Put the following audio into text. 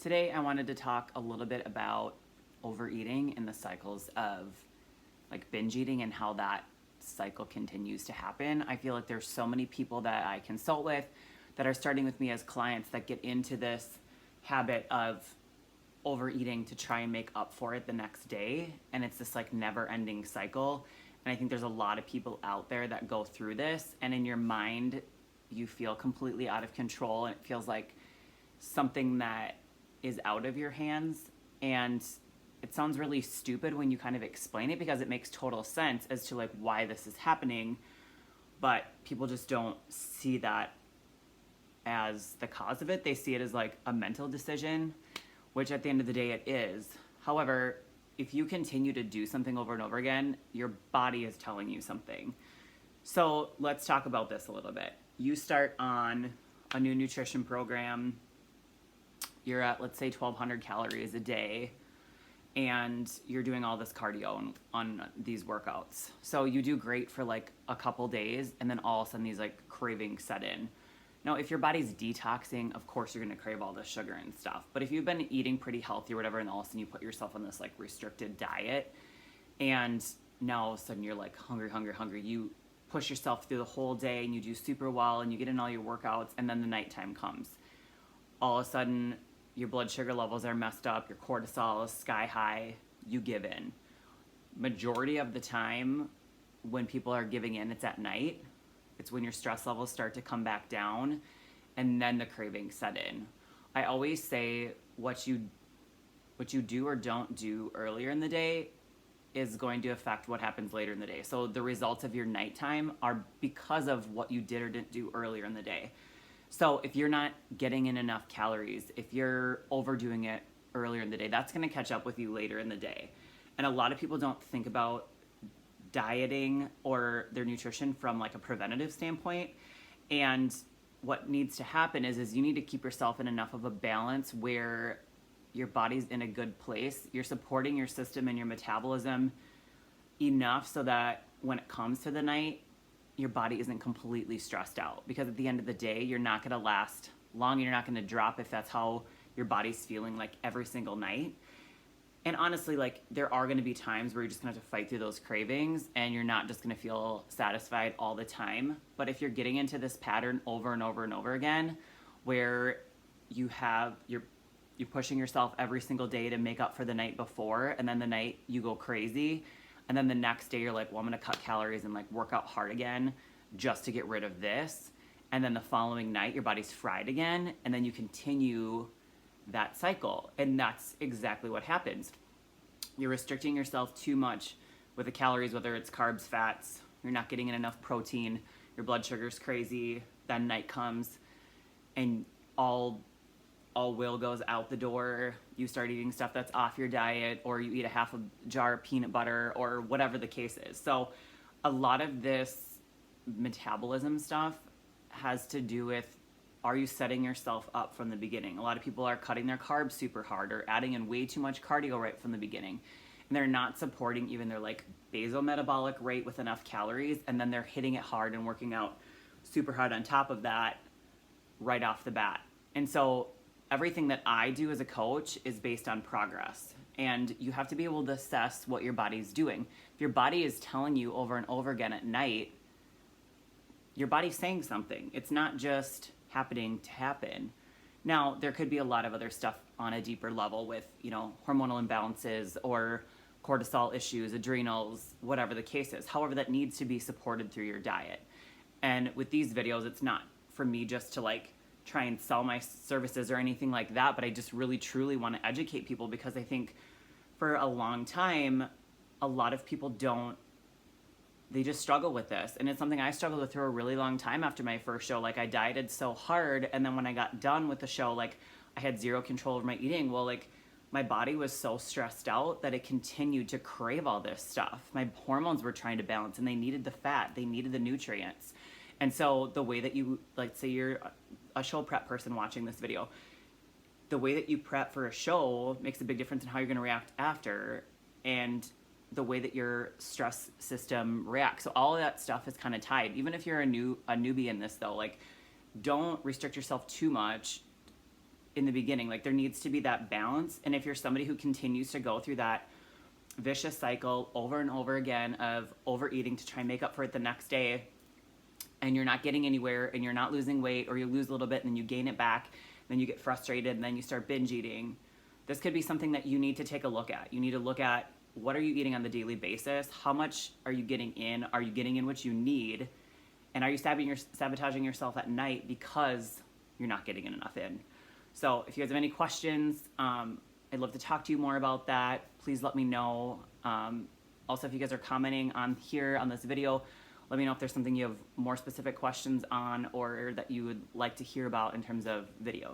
Today I wanted to talk a little bit about overeating and the cycles of like binge eating and how that cycle continues to happen. I feel like there's so many people that I consult with that are starting with me as clients that get into this habit of overeating to try and make up for it the next day, and it's this like never ending cycle. And I think there's a lot of people out there that go through this, and in your mind you feel completely out of control, and it feels like something that is out of your hands. And it sounds really stupid when you kind of explain it, because it makes total sense as to like why this is happening, but people just don't see that as the cause of it. They see it as like a mental decision, which at the end of the day it is. However, if you continue to do something over and over again, your body is telling you something. So let's talk about this a little bit. You start on a new nutrition program, you're at, let's say, 1,200 calories a day, and you're doing all this cardio on these workouts. So you do great for like a couple days, and then all of a sudden these like cravings set in. Now, if your body's detoxing, of course you're gonna crave all this sugar and stuff. But if you've been eating pretty healthy or whatever, and all of a sudden you put yourself on this like restricted diet, and now all of a sudden you're like hungry, you push yourself through the whole day and you do super well and you get in all your workouts, and then the nighttime comes. All of a sudden your blood sugar levels are messed up, your cortisol is sky high, you give in. Majority of the time when people are giving in, it's at night. It's when your stress levels start to come back down, and then the cravings set in. I always say what you do or don't do earlier in the day is going to affect what happens later in the day. So the results of your nighttime are because of what you did or didn't do earlier in the day. So if you're not getting in enough calories, if you're overdoing it earlier in the day, that's going to catch up with you later in the day. And a lot of people don't think about dieting or their nutrition from like a preventative standpoint. And what needs to happen is you need to keep yourself in enough of a balance where your body's in a good place. You're supporting your system and your metabolism enough so that when it comes to the night, your body isn't completely stressed out. Because at the end of the day, you're not going to last long, and you're not going to drop if that's how your body's feeling like every single night. And honestly, like there are going to be times where you're just going to have to fight through those cravings, and you're not just going to feel satisfied all the time. But if you're getting into this pattern over and over and over again, where you're pushing yourself every single day to make up for the night before, and then the night you go crazy, and then the next day you're like, well, I'm going to cut calories and like work out hard again just to get rid of this. And then the following night your body's fried again, and then you continue that cycle. And that's exactly what happens. You're restricting yourself too much with the calories, whether it's carbs, fats, you're not getting in enough protein, your blood sugar's crazy, then night comes and all will goes out the door. You start eating stuff that's off your diet, or you eat a half a jar of peanut butter, or whatever the case is. So a lot of this metabolism stuff has to do with, are you setting yourself up from the beginning? A lot of people are cutting their carbs super hard or adding in way too much cardio right from the beginning. And they're not supporting even their like basal metabolic rate with enough calories, and then they're hitting it hard and working out super hard on top of that right off the bat. And so everything that I do as a coach is based on progress. And you have to be able to assess what your body's doing. If your body is telling you over and over again at night, your body's saying something. It's not just happening to happen. Now, there could be a lot of other stuff on a deeper level with, hormonal imbalances or cortisol issues, adrenals, whatever the case is. However, that needs to be supported through your diet. And with these videos, it's not for me just to like try and sell my services or anything like that, but I just really truly want to educate people, because I think for a long time, a lot of people they just struggle with this. And it's something I struggled with for a really long time after my first show. Like I dieted so hard, and then when I got done with the show, like I had zero control over my eating. Well, like my body was so stressed out that it continued to crave all this stuff. My hormones were trying to balance, and they needed the fat, they needed the nutrients. And so the way that you, like say you're a show prep person watching this video, the way that you prep for a show makes a big difference in how you're going to react after, and the way that your stress system reacts. So all of that stuff is kind of tied. Even if you're a newbie in this though, like don't restrict yourself too much in the beginning. Like there needs to be that balance. And if you're somebody who continues to go through that vicious cycle over and over again of overeating to try and make up for it the next day, and you're not getting anywhere and you're not losing weight, or you lose a little bit and then you gain it back, then you get frustrated and then you start binge eating, this could be something that you need to take a look at. You need to look at, what are you eating on the daily basis? How much are you getting in? Are you getting in what you need? And are you sabotaging yourself at night because you're not getting enough in? So if you guys have any questions, I'd love to talk to you more about that. Please let me know. Also, if you guys are commenting on here on this video, let me know if there's something you have more specific questions on or that you would like to hear about in terms of videos.